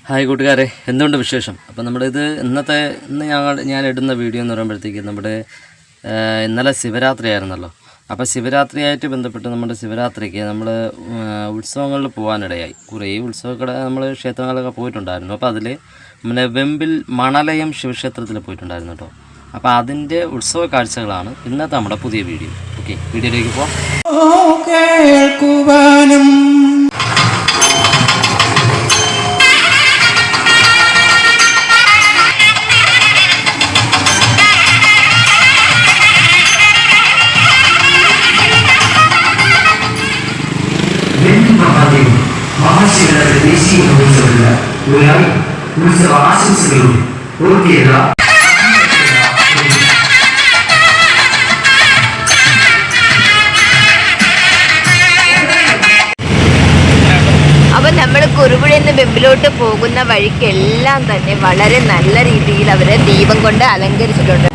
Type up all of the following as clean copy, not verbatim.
Hi കൂട്ടുകാരെ, എന്തുകൊണ്ട് വിശേഷം? അപ്പോൾ ഇന്ന് ഞാൻ ഇടുന്ന വീഡിയോ എന്ന് പറയുമ്പോഴത്തേക്ക് ഇന്നലെ ശിവരാത്രി ആയിരുന്നല്ലോ. അപ്പോൾ ശിവരാത്രിയായിട്ട് ബന്ധപ്പെട്ട് നമ്മുടെ ശിവരാത്രിക്ക് നമ്മൾ ഉത്സവങ്ങളിൽ പോകാനിടയായി. കുറേ ഉത്സവക്കട നമ്മൾ ക്ഷേത്രങ്ങളിലൊക്കെ പോയിട്ടുണ്ടായിരുന്നു. അപ്പോൾ അതിൽ വെമ്പിൽ മണലയം ശിവക്ഷേത്രത്തിൽ പോയിട്ടുണ്ടായിരുന്നു കേട്ടോ. അപ്പോൾ അതിൻ്റെ ഉത്സവ കാഴ്ചകളാണ് ഇന്നത്തെ നമ്മുടെ പുതിയ വീഡിയോ. ഓക്കെ, വീഡിയോയിലേക്ക് പോകാം. മഹാശിവരാത്രി ദേശീയ ഉത്സവ ഉത്സവ ആശംസകളും പൂർത്തിയത. അപ്പം നമ്മൾ കുറുപുഴയിൽ നിന്ന് വെമ്പിലോട്ട് പോകുന്ന വഴിക്കെല്ലാം തന്നെ വളരെ നല്ല രീതിയിൽ അവരെ ദീപം കൊണ്ട് അലങ്കരിച്ചിട്ടുണ്ട്.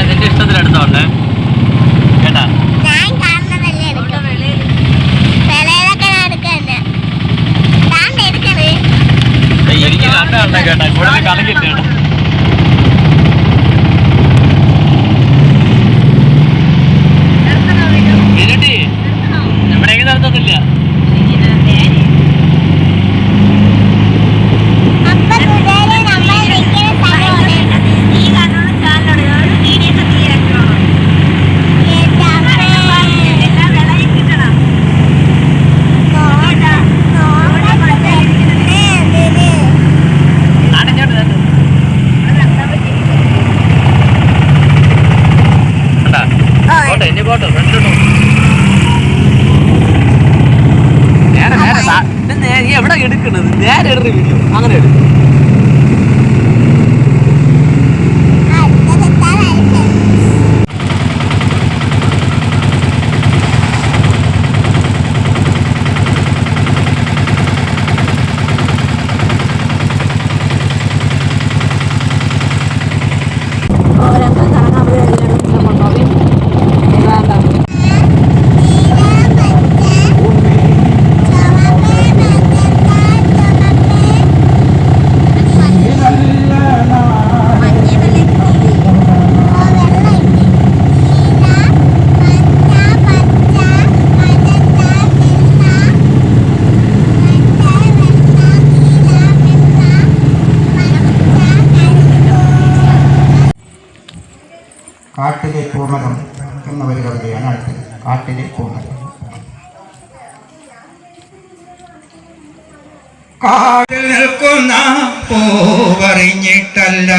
നിന്റെ ഇഷ്ടത്തിനെടുത്തോണ്ട് കേട്ടാ. എനിക്ക് കണ്ട കേട്ടാ, കൂടുതൽ കളിക്കിട്ട് എവിടെയെങ്കിലും നടത്തുന്നില്ല. എവിടെ എടുക്കണത്? നേരെ എടുത്ത് വീഡിയോ അങ്ങനെ എടുക്കും. കാട്ടിലെ പൂർണ്ണകം എന്ന ഒരു കവിതയാണ് അടുത്തത്. കാട്ടിലെ പൂർണ്ണകം. കാട്ടിൽ നിൽക്കുന്ന പൂവറിഞ്ഞിട്ടല്ല,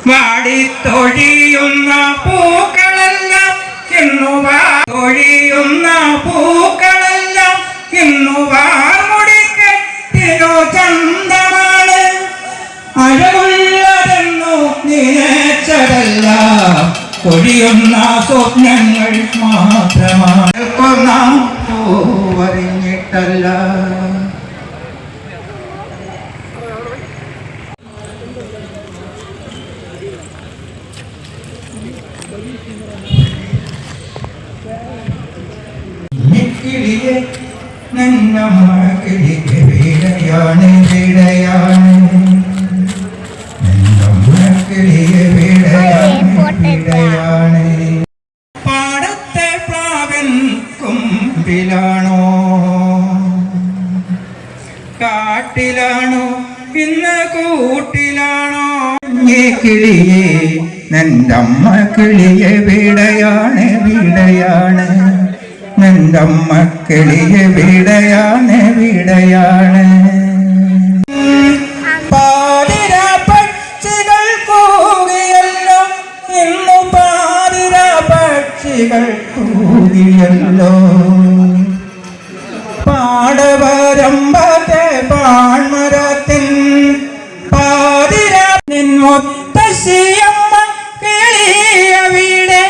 വാടിത്തൊഴിയുന്ന പൂക്കളെല്ലാം തൊഴിയുന്ന പൂക്കളെല്ലാം ഇന്നു വാർമുടിക്കെട്ടിനോ ചന്തമാണ്. അഴകുള്ളതെന്നു നിനച്ചതല്ല, ഒഴിയുന്ന സ്വപ്നങ്ങൾ മാത്രമാണ്. പൂവറിഞ്ഞിട്ടല്ല. കിളിയെ നന്നമ്മ കിളിക്ക് വീടയാണ് വീടയാണ്, പാടത്തെ പ്ലാവൻ കൊമ്പിലാണോ, കാട്ടിലാണോ ഇന്ന് കൂട്ടിലാണോ? കിളിയെ നന്റമ്മ കിളിയെ വീടയാണ് വീടയാണ്, നന്റമ്മ കിളിയെ വീടയാണ് വീടയാണ്. കൂടിയല്ലോ പാടവരമ്പത്തെ പാൺമരത്തിൻ മുത്തശ്ശിയമ്മ കിളിയവിടെ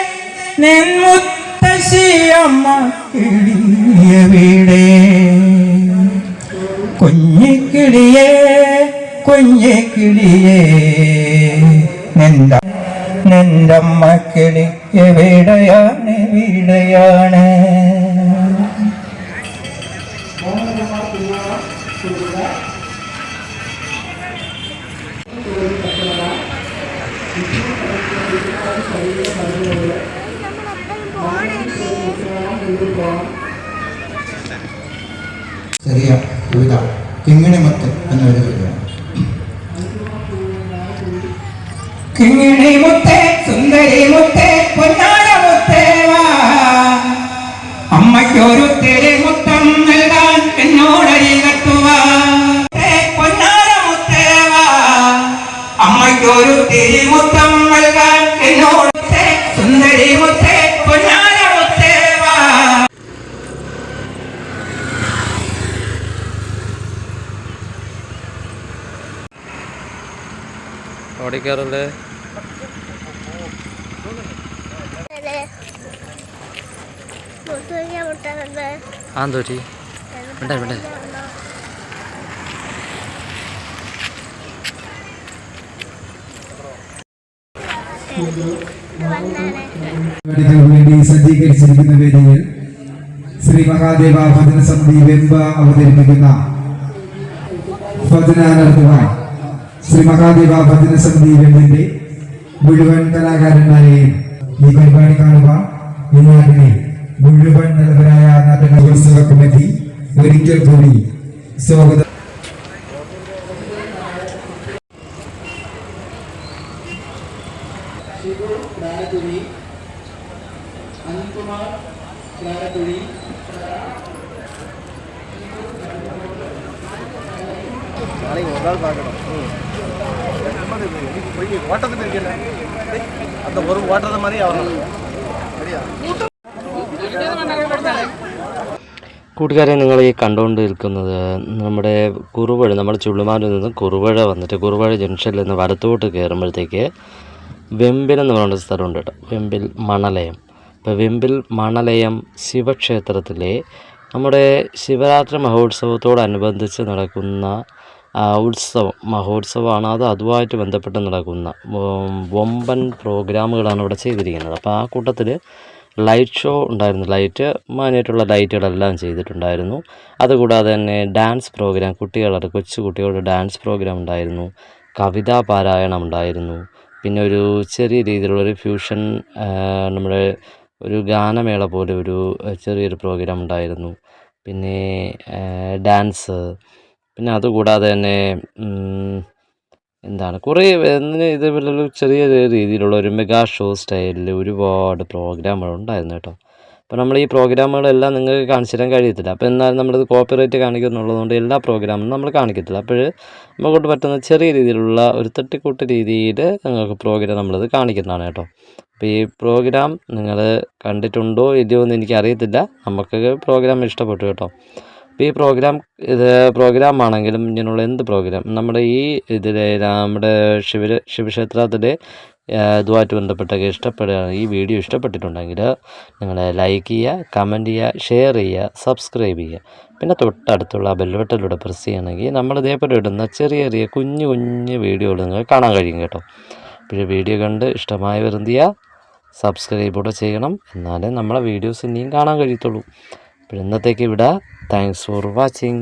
മുത്തശ്ശിയമ്മ കിളിയവിടെ കുഞ്ഞിക്കിളിയേ കുഞ്ഞിക്കിളിയേ നിന്റമ്മ കിളി എവിടെയാണ് എവിടെയാണ് ചെറിയ കവിത കിങ്ങിണിമുത്ത് എന്നൊരു കവിതയാണ്. കിങ്ങിണിമുത്തേ സുന്ദരിമുത്തേ പൊന്നാരമുത്തേ വാ അമ്മയ്ക്കൊരു തിരിമുത്തം നൽകാൻ എന്നോടരികത്തുവാ പൊന്നാരമുത്തേ വാ അമ്മയ്ക്കൊരു തിരിമുത്തം നൽകാൻ എന്നോട് സുന്ദരിമുത്തേ പൊന്നാരമുത്തേ വാ. ഓടിക്കാറുണ്ട് ആന്തോറ്റി വേണ്ടേ വേണ്ടേ വേണ്ടി സജ്ജീകരിച്ചിരിക്കുന്ന വേദിയിൽ ശ്രീ മഹാദേവ ഭജന സമിതി വെമ്പ അവതരിപ്പിക്കുന്ന ഭജന നടത്തുവാൻ ശ്രീ മഹാദേവ ഭജന സമിതി വെമ്പിന്റെ മുഴുവൻ കലാകാരന്മാരെയും ഈ പരിപാടി കാണുവാൻ ഈ നാട്ടിലെ മുഴുവൻ നല്ലവരായ നാട്ടുകാരോത്സവ കമ്മിറ്റി ഒരിക്കൽ കൂടി സ്വാഗതം. കൂട്ടുകാരെ, നിങ്ങൾ ഈ കണ്ടുകൊണ്ടിരിക്കുന്നത് നമ്മുടെ കുറുവഴ, നമ്മുടെ ചുള്ളുമാരിൽ നിന്ന് കുറുവഴ വന്നിട്ട് കുറുവഴ ജംഗ്ഷനിൽ നിന്ന് വലത്തോട്ട് കയറുമ്പോഴത്തേക്ക് വെമ്പിൽ എന്ന് പറയുന്ന സ്ഥലമുണ്ട് കേട്ടോ. വെമ്പിൽ മണലയം. ഇപ്പോൾ വെമ്പിൽ മണലയം ശിവക്ഷേത്രത്തിലെ നമ്മുടെ ശിവരാത്രി മഹോത്സവത്തോടനുബന്ധിച്ച് നടക്കുന്ന മഹോത്സവമാണ്. അതുമായിട്ട് ബന്ധപ്പെട്ട് നടക്കുന്ന വമ്പൻ പ്രോഗ്രാമുകളാണ് ഇവിടെ ചെയ്തിരിക്കുന്നത്. അപ്പോൾ ആ കൂട്ടത്തിൽ ലൈറ്റ് ഷോ ഉണ്ടായിരുന്നു. മാനായിട്ടുള്ള ലൈറ്റുകളെല്ലാം ചെയ്തിട്ടുണ്ടായിരുന്നു. അതുകൂടാതെ തന്നെ ഡാൻസ് പ്രോഗ്രാം, കൊച്ചു കുട്ടികളുടെ ഡാൻസ് പ്രോഗ്രാം ഉണ്ടായിരുന്നു. കവിതാ പാരായണം ഉണ്ടായിരുന്നു. പിന്നെ ഒരു ചെറിയ രീതിയിലുള്ളൊരു ഫ്യൂഷൻ, നമ്മുടെ ഒരു ഗാനമേള പോലെ ഒരു ചെറിയൊരു പ്രോഗ്രാം ഉണ്ടായിരുന്നു. പിന്നെ ഡാൻസ്, പിന്നെ അതുകൂടാതെ തന്നെ കുറേ ഇതേപോലുള്ള ചെറിയ രീതിയിലുള്ള ഒരു മെഗാ ഷോ സ്റ്റൈലിൽ ഒരുപാട് പ്രോഗ്രാമുകൾ ഉണ്ടായിരുന്നു കേട്ടോ. അപ്പോൾ നമ്മൾ ഈ പ്രോഗ്രാമുകളെല്ലാം നിങ്ങൾക്ക് കാണിച്ചു തരാൻ കഴിയത്തില്ല. അപ്പോൾ എന്നാലും നമ്മളിത് കോപ്പിറൈറ്റ് കാണിക്കുന്നുള്ളതുകൊണ്ട് എല്ലാ പ്രോഗ്രാമും നമ്മൾ കാണിക്കത്തില്ല. അപ്പോൾ നമ്മളെക്കൊണ്ട് പറ്റുന്ന ചെറിയ രീതിയിലുള്ള ഒരു തട്ടിക്കൂട്ട് രീതിയിൽ നിങ്ങൾക്ക് പ്രോഗ്രാം നമ്മളിത് കാണിക്കുന്നതാണ് കേട്ടോ. അപ്പോൾ ഈ പ്രോഗ്രാം നിങ്ങൾ കണ്ടിട്ടുണ്ടോ ഇല്ലയോ എന്ന് എനിക്കറിയത്തില്ല. നമുക്ക് പ്രോഗ്രാം ഇഷ്ടപ്പെട്ടു കേട്ടോ. അപ്പോൾ ഈ പ്രോഗ്രാം ആണെങ്കിലും ഇങ്ങനെയുള്ള എന്ത് പ്രോഗ്രാം നമ്മുടെ ഈ നമ്മുടെ ശിവക്ഷേത്രത്തിലെ ഇതുമായിട്ട് ബന്ധപ്പെട്ടൊക്കെ ഈ വീഡിയോ ഇഷ്ടപ്പെട്ടിട്ടുണ്ടെങ്കിൽ നിങ്ങൾ ലൈക്ക് ചെയ്യുക, കമൻറ്റ് ചെയ്യുക, ഷെയർ ചെയ്യുക, സബ്സ്ക്രൈബ് ചെയ്യുക. പിന്നെ തൊട്ടടുത്തുള്ള ബെൽബട്ടനിലൂടെ പ്രസ് ചെയ്യണമെങ്കിൽ നമ്മൾ ഇതേപോലെ ഇടുന്ന ചെറിയ കുഞ്ഞു വീഡിയോകൾ നിങ്ങൾക്ക് കാണാൻ കഴിയും കേട്ടോ. പിന്നെ വീഡിയോ കണ്ട് ഇഷ്ടമായവർ എന്ത് ചെയ്യുക, സബ്സ്ക്രൈബ് കൂടെ ചെയ്യണം. എന്നാലേ നമ്മളെ വീഡിയോസ് ഇനിയും കാണാൻ കഴിയത്തുള്ളൂ. അപ്പോൾ ഇന്നത്തേക്ക് വിടാം. Thanks for watching.